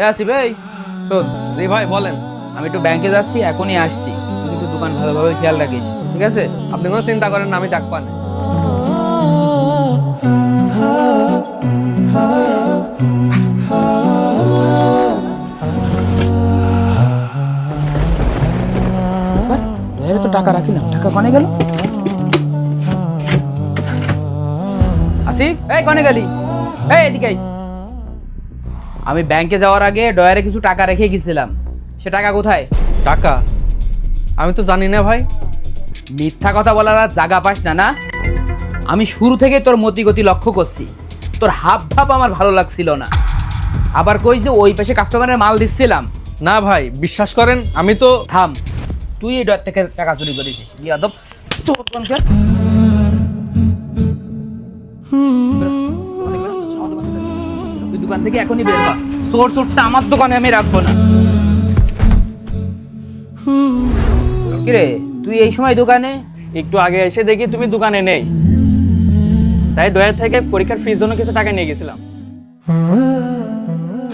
আসি ভাই, শোন, জি ভাই বলেন। আমি একটু ব্যাংকে যাচ্ছি, এখনই আসছি। তুই কিন্তু দোকান ভালোভাবে খেয়াল রাখিস, ঠিক আছে? আপনি কোনো চিন্তা করেন না, আমি দেখবান। তো টাকা রাখিলাম, টাকা কনে গেল? আসিফ, এই কনে গেলি? এই এদিকে আয়। আমি ব্যাংকে যাওয়ার আগে ডয়ারে কিছু টাকা রেখে গেছিলাম, সে টাকা কোথায়? টাকা? আমি তো জানি না ভাই। মিথ্যা কথা বলার আর জায়গা পাস না, না? আমি শুরু থেকে তোর মতিগতি লক্ষ্য করছি, তোর হাব ভাব আমার ভালো লাগছিল না। আবার কই যে ওই পাশে কাস্টমারের মাল দিচ্ছিলাম। না ভাই, বিশ্বাস করেন, আমি তো। থাম, তুই এই ডয়ার থেকে টাকা চুরি করেছিস, বিয়াদব। তোর দোকান ফের। তুই দোকান থেকে এখনই বের হ। চোর চোরটা আমার দোকানে আমি রাখবো না। কিরে, তুই এই সময় দোকানে? একটু আগে এসে দেখি তুমি দোকানে নেই, তাই ডয়ার থেকে পরীক্ষার ফিস জন্য কিছু টাকা নিয়ে গেছিলাম।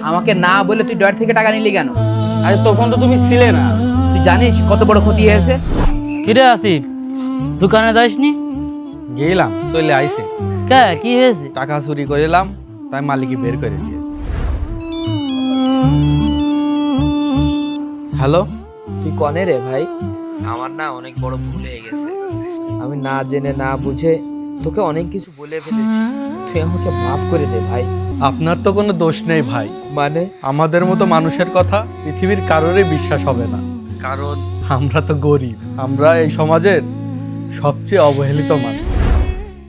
আমাকে না বলে তুই ডয়ার থেকে টাকা নিলি কেন? আরে তখন তো তুমি ছিলে না। তুই জানিস কত বড় ক্ষতি হয়েছে? কিরে আসিফ, দোকানে যাসনি? গেলাম, চলে আইসে। কে, কি হয়েছে? টাকা চুরি করিলাম, তাই মালিকই বের করে দিয়েছে। হ্যালো। তুই কনে রে ভাই? আমার না অনেক বড় ভুল হয়ে গেছে। আমি না জেনে না বুঝে তোকে অনেক কিছু বলে ফেলেছি। তুই আমাকে মাফ করে দে ভাই। আপনার তো কোনো দোষ নেই ভাই। মানে? আমাদের মতো মানুষের কথা পৃথিবীর কারোরই বিশ্বাস হবে না, কারণ আমরা তো গরিব। আমরা এই সমাজের সবচেয়ে অবহেলিত মানুষ।